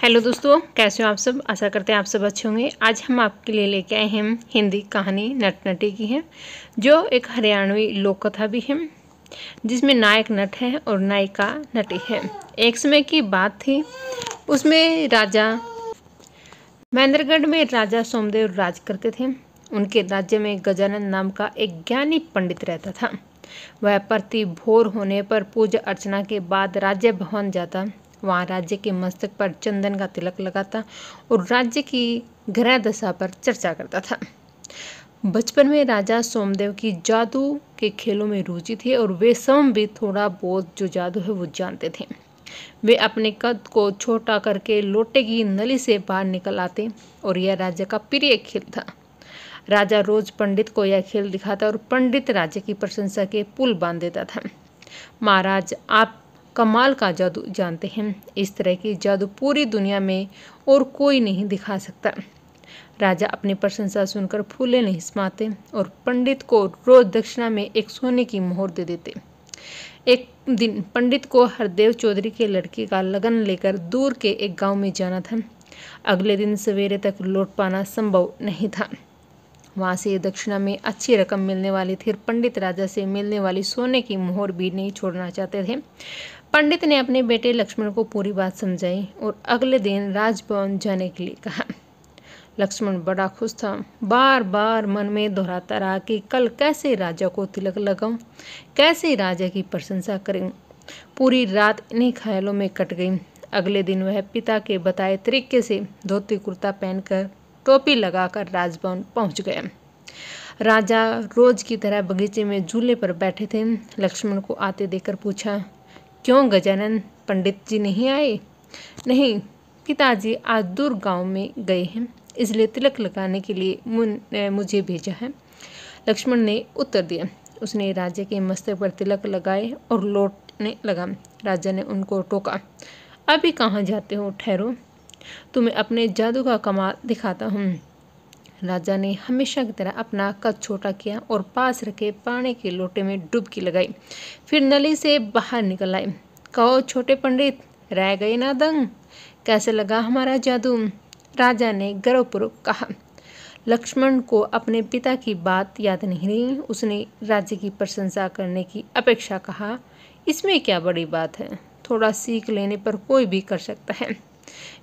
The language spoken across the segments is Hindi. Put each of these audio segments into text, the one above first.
हेलो दोस्तों, कैसे हो आप सब। आशा करते हैं आप सब अच्छे होंगे। आज हम आपके लिए लेके आए हैं हिंदी कहानी नट नटी की है, जो एक हरियाणवी लोक कथा भी है, जिसमें नायक नट है और नायिका नटी है। एक समय की बात थी, उसमें राजा महेंद्रगढ़ में राजा सोमदेव राज करते थे। उनके राज्य में गजानन नाम का एक ज्ञानी पंडित रहता था। वह प्रति भोर होने पर पूजा अर्चना के बाद राज्य भवन जाता, वहाँ राज्य के मस्तक पर चंदन का तिलक लगाता और राज्य की ग्रह दशा पर चर्चा करता था। बचपन में राजा सोमदेव की जादू के खेलों में रुचि थी और वे स्वयं भी थोड़ा बहुत जो जादू है वो जानते थे। वे अपने कद को छोटा करके लोटे की नली से बाहर निकल आते और यह राजा का प्रिय खेल था। राजा रोज पंडित को यह खेल दिखाता और पंडित राजा की प्रशंसा के पुल बांध देता था। महाराज, आप कमाल का जादू जानते हैं। इस तरह की जादू पूरी दुनिया में और कोई नहीं दिखा सकता। राजा अपनी प्रशंसा सुनकर फूले नहीं समाते और पंडित को रोज दक्षिणा में एक सोने की मोहर दे देते। एक दिन पंडित को हरदेव चौधरी के लड़की का लगन लेकर दूर के एक गांव में जाना था। अगले दिन सवेरे तक लौट पाना संभव नहीं था। वहाँ से दक्षिणा में अच्छी रकम मिलने वाली थी और पंडित राजा से मिलने वाली सोने की मोहर भी नहीं छोड़ना चाहते थे। पंडित ने अपने बेटे लक्ष्मण को पूरी बात समझाई और अगले दिन राजभवन जाने के लिए कहा। लक्ष्मण बड़ा खुश था, बार बार मन में दोहराता रहा कि कल कैसे राजा को तिलक लगाऊं, कैसे राजा की प्रशंसा करूं। पूरी रात इन्हीं ख्यालों में कट गई। अगले दिन वह पिता के बताए तरीके से धोती कुर्ता पहनकर टोपी लगाकर राजभवन पहुंच गया। राजा रोज की तरह बगीचे में झूले पर बैठे थे। लक्ष्मण को आते देखकर पूछा, क्यों गजानन, पंडित जी नहीं आए? नहीं पिताजी, आज दूर गांव में गए हैं, इसलिए तिलक लगाने के लिए मुझे भेजा है, लक्ष्मण ने उत्तर दिया। उसने राजा के मस्तक पर तिलक लगाए और लौटने लगा। राजा ने उनको टोका, अभी कहाँ जाते हो, ठहरो, तुम्हें अपने जादू का कमाल दिखाता हूँ। राजा ने हमेशा की तरह अपना कद छोटा किया और पास रखे पानी के लोटे में डुबकी लगाई, फिर नली से बाहर निकल आए। कहो छोटे पंडित, रह गए ना दंग, कैसे लगा हमारा जादू? राजा ने गर्वपूर्वक कहा। लक्ष्मण को अपने पिता की बात याद नहीं रही। उसने राज्य की प्रशंसा करने की अपेक्षा कहा, इसमें क्या बड़ी बात है, थोड़ा सीख लेने पर कोई भी कर सकता है।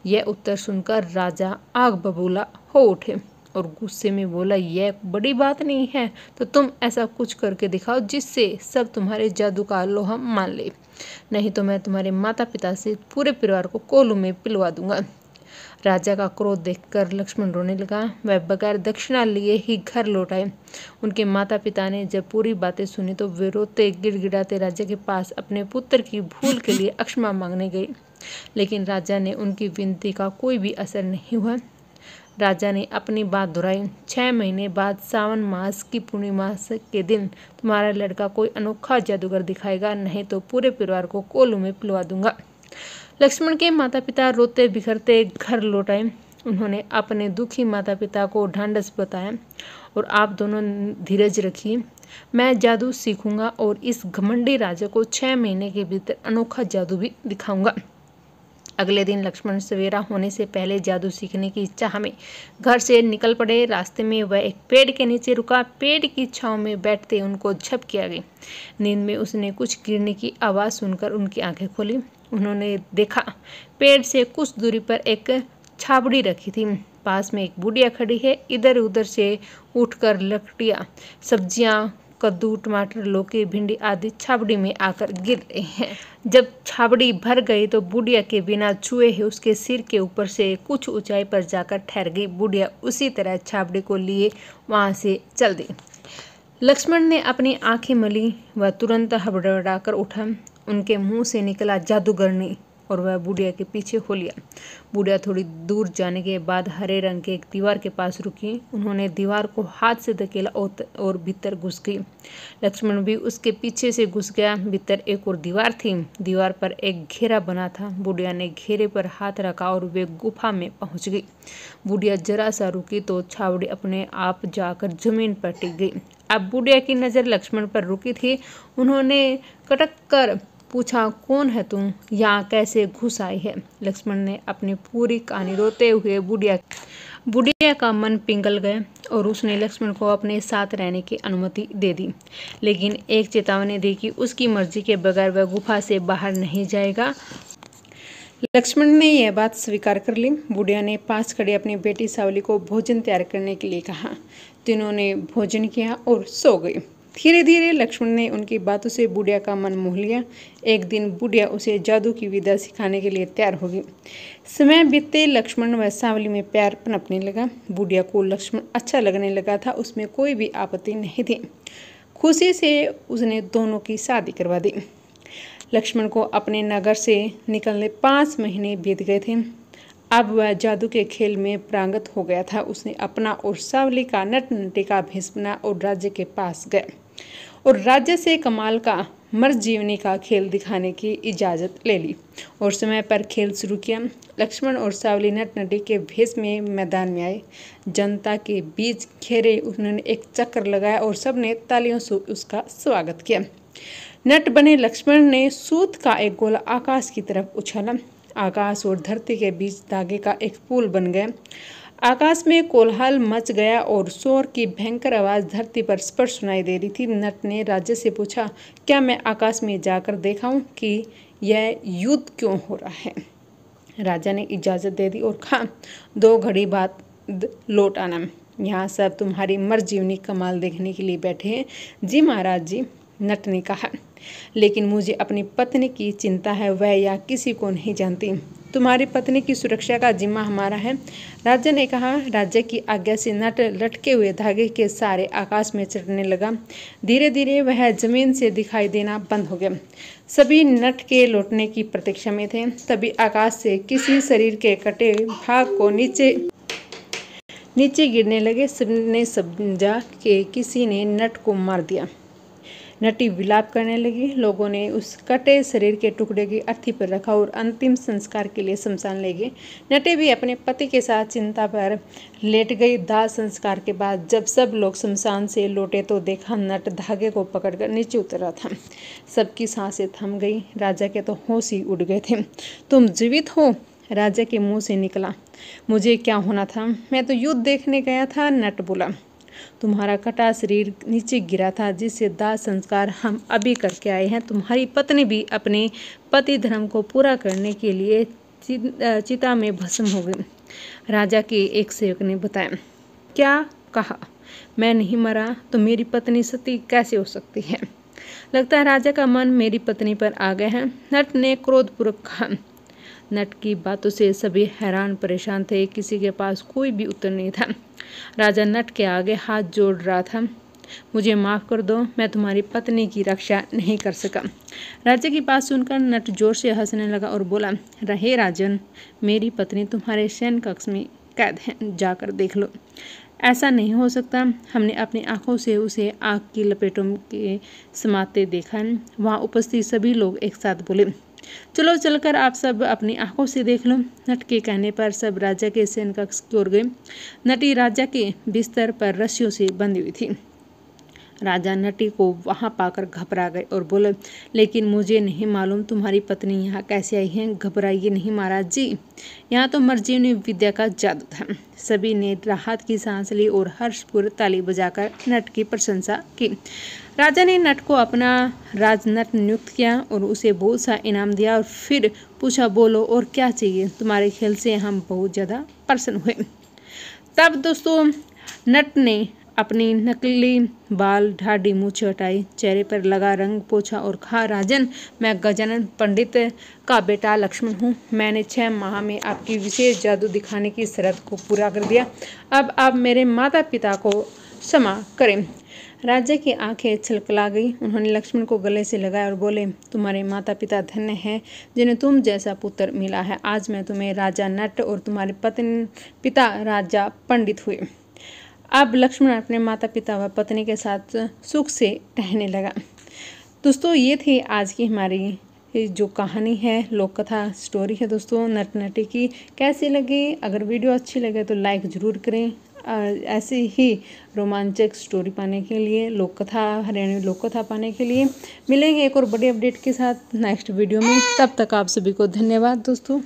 यह उत्तर सुनकर राजा आग बबूला हो उठे और गुस्से में बोला, यह बड़ी बात नहीं है तो तुम ऐसा कुछ करके दिखाओ जिससे सब तुम्हारे जादू का लोहा मान ले, नहीं तो मैं तुम्हारे माता पिता से पूरे परिवार को कोल्हू में पिलवा दूंगा। राजा का क्रोध देखकर लक्ष्मण रोने लगा। वह बगैर दक्षिणा लिए ही घर लौट आए। उनके माता पिता ने जब पूरी बातें सुनी तो वे रोते गिड़गिड़ाते राजा के पास अपने पुत्र की भूल के लिए क्षमा मांगने गए, लेकिन राजा ने उनकी विनती का कोई भी असर नहीं हुआ। राजा ने अपनी बात दोहराई, 6 महीने बाद सावन मास की पूर्णिमा के दिन तुम्हारा लड़का कोई अनोखा जादूगर दिखाएगा, नहीं तो पूरे परिवार को कोल्हू में पिलवा दूंगा। लक्ष्मण के माता पिता रोते बिखरते घर लौट आए। उन्होंने अपने दुखी माता पिता को ढांढस बताया और आप दोनों धीरज रखिए, मैं जादू सीखूंगा और इस घमंडी राजा को 6 महीने के भीतर अनोखा जादू भी दिखाऊंगा। अगले दिन लक्ष्मण सवेरा होने से पहले जादू सीखने की चाह में घर से निकल पड़े। रास्ते में वह एक पेड़ के नीचे रुका। पेड़ की छांव में बैठते उनको झपकी आ गई। नींद में उसने कुछ गिरने की आवाज़ सुनकर उनकी आंखें खोली। उन्होंने देखा पेड़ से कुछ दूरी पर एक छाबड़ी रखी थी। पास में एक बुढ़िया खड़ी है। इधर उधर से उठकर लकड़ियाँ, सब्जियाँ, कद्दू, टमाटर, लौकी, भिंडी आदि छाबड़ी में आकर गिर रहे हैं। जब छाबड़ी भर गई तो बुढ़िया के बिना छुए ही उसके सिर के ऊपर से कुछ ऊंचाई पर जाकर ठहर गई। बुढ़िया उसी तरह छाबड़ी को लिए वहां से चल दी। लक्ष्मण ने अपनी आंखें मली। वह तुरंत हड़बड़ाकर उठा। उनके मुंह से निकला, जादूगरनी, और वह बुढ़िया के पीछे हो लिया। बुढ़िया थोड़ी दूर जाने के बाद हरे रंग के एक दीवार के पास रुकी। उन्होंने दीवार को हाथ से धकेला और भीतर घुस गई। लक्ष्मण भी उसके पीछे से घुस गया। भीतर एक और दीवार थी। दीवार पर एक घेरा बना था। बुढ़िया ने घेरे पर हाथ रखा और वे गुफा में पहुंच गई। बुढ़िया जरा सा रुकी तो छावड़ी अपने आप जाकर जमीन पर टिक गई। अब बुढ़िया की नज़र लक्ष्मण पर रुकी थी। उन्होंने कटक कर पूछा, कौन है तुम, यहाँ कैसे घुस आई है। लक्ष्मण ने अपनी पूरी कहानी रोते हुए बुढ़िया का मन पिघल गया और उसने लक्ष्मण को अपने साथ रहने की अनुमति दे दी, लेकिन एक चेतावनी दी कि उसकी मर्जी के बगैर वह गुफा से बाहर नहीं जाएगा। लक्ष्मण ने यह बात स्वीकार कर ली। बुढ़िया ने पास खड़ी अपनी बेटी सावली को भोजन तैयार करने के लिए कहा। तीनों ने भोजन किया और सो गई। धीरे धीरे लक्ष्मण ने उनकी बातों से बुढ़िया का मन मोह लिया। एक दिन बुढ़िया उसे जादू की विद्या सिखाने के लिए तैयार हो गई। समय बीतते लक्ष्मण व सावली में प्यार पनपने लगा। बुढ़िया को लक्ष्मण अच्छा लगने लगा था, उसमें कोई भी आपत्ति नहीं थी। खुशी से उसने दोनों की शादी करवा दी। लक्ष्मण को अपने नगर से निकलने 5 महीने बीत गए थे। अब वह जादू के खेल में प्रांगत हो गया था। उसने अपना और सावली का नट-नटी का भेष बना और राज्य के पास गया और राज्य से कमाल का मर्द जीवनी का खेल दिखाने की इजाज़त ले ली और समय पर खेल शुरू किया। लक्ष्मण और सावली नट-नटी के भेष में मैदान में आए। जनता के बीच घेरे उन्होंने एक चक्कर लगाया और सबने तालियों से उसका स्वागत किया। नट बने लक्ष्मण ने सूत का एक गोला आकाश की तरफ उछाला। आकाश और धरती के बीच धागे का एक पुल बन गया। आकाश में कोलाहल मच गया और शोर की भयंकर आवाज़ धरती पर स्पष्ट सुनाई दे रही थी। नट ने राजा से पूछा, क्या मैं आकाश में जाकर देखाऊं कि यह युद्ध क्यों हो रहा है। राजा ने इजाज़त दे दी और कहा, 2 घड़ी बाद लौट आना। यहाँ सब तुम्हारी मर्जीवनी कमाल देखने के लिए बैठे हैं। जी महाराज जी, नट ने कहा, लेकिन मुझे अपनी पत्नी की चिंता है, वह या किसी को नहीं जानती। तुम्हारी पत्नी की सुरक्षा का जिम्मा हमारा है। राजा ने कहा। राजा की आज्ञा से नट लटके हुए धागे के सहारे आकाश में चढ़ने लगा। धीरे धीरे वह जमीन से दिखाई देना बंद हो गया। सभी नट के लौटने की प्रतीक्षा में थे। तभी आकाश से किसी शरीर के कटे भाग को नीचे गिरने लगे। सबने समझा कि किसी ने नट को मार दिया। नटी विलाप करने लगी। लोगों ने उस कटे शरीर के टुकड़े की अर्थी पर रखा और अंतिम संस्कार के लिए शमशान ले गए। नटी भी अपने पति के साथ चिंता पर लेट गई। दाह संस्कार के बाद जब सब लोग शमशान से लौटे तो देखा नट धागे को पकड़कर नीचे उतर रहा था। सबकी सांसें थम गई। राजा के तो होश ही उड़ गए थे। तुम जीवित हो? राजा के मुंह से निकला। मुझे क्या होना था, मैं तो युद्ध देखने गया था। नट बोला, तुम्हारा कटा शरीर नीचे गिरा था जिससे दाह संस्कार हम अभी करके आए हैं। तुम्हारी पत्नी भी अपने पति धर्म को पूरा करने के लिए चिता में भस्म हो गई। राजा के एक सेवक ने बताया। क्या कहा? मैं नहीं मरा तो मेरी पत्नी सती कैसे हो सकती है? लगता है राजा का मन मेरी पत्नी पर आ गया है, नट ने क्रोधपूर्वक कहा। नट की बातों से सभी हैरान परेशान थे। किसी के पास कोई भी उत्तर नहीं था। राजा नट के आगे हाथ जोड़ रहा था। मुझे माफ़ कर दो, मैं तुम्हारी पत्नी की रक्षा नहीं कर सका। राजा की बात सुनकर नट जोर से हंसने लगा और बोला, रहे राजन, मेरी पत्नी तुम्हारे शयन कक्ष में कैद है, जाकर देख लो। ऐसा नहीं हो सकता, हमने अपनी आंखों से उसे आग की लपेटों के समाते देखा है। वहाँ उपस्थित सभी लोग एक साथ बोले, चलो चलकर आप सब अपनी आंखों से देख लो। नट के कहने पर सब राजा के शयन कक्ष की ओर गए। नटी राजा के बिस्तर पर रस्सियों से बंधी हुई थी। राजा नटी को वहां पाकर घबरा गए और बोले, लेकिन मुझे नहीं मालूम तुम्हारी पत्नी यहाँ कैसे आई है। घबराइए नहीं महाराज जी, यहाँ तो मर्जीवनी विद्या का जादू था। सभी ने राहत की सांस ली और हर्षपूर्व ताली बजाकर नट की प्रशंसा की। राजा ने नट को अपना राजनट नियुक्त किया और उसे बहुत सा इनाम दिया और फिर पूछा, बोलो और क्या चाहिए? तुम्हारे खेल से हम बहुत ज़्यादा प्रसन्न हुए। तब दोस्तों नट ने अपनी नकली बाल ढाडी मूछें हटाई, चेहरे पर लगा रंग पोछा और कहा, राजन, मैं गजानन पंडित का बेटा लक्ष्मण हूँ। मैंने 6 माह में आपकी विशेष जादू दिखाने की शर्त को पूरा कर दिया। अब आप मेरे माता पिता को क्षमा करें। राजा की आंखें छलकला गई। उन्होंने लक्ष्मण को गले से लगाया और बोले, तुम्हारे माता पिता धन्य हैं जिन्हें तुम जैसा पुत्र मिला है। आज मैं तुम्हें राजा नट और तुम्हारे पिता राजा पंडित हुए। अब लक्ष्मण अपने माता पिता व पत्नी के साथ सुख से रहने लगा। दोस्तों ये थी आज की हमारी जो कहानी है, लोक कथा स्टोरी है दोस्तों नट नटी की। कैसी लगी? अगर वीडियो अच्छी लगे तो लाइक ज़रूर करें। ऐसी ही रोमांचक स्टोरी पाने के लिए, लोक कथा, हरियाणवी लोक कथा पाने के लिए मिलेंगे एक और बड़े अपडेट के साथ नेक्स्ट वीडियो में। तब तक आप सभी को धन्यवाद दोस्तों।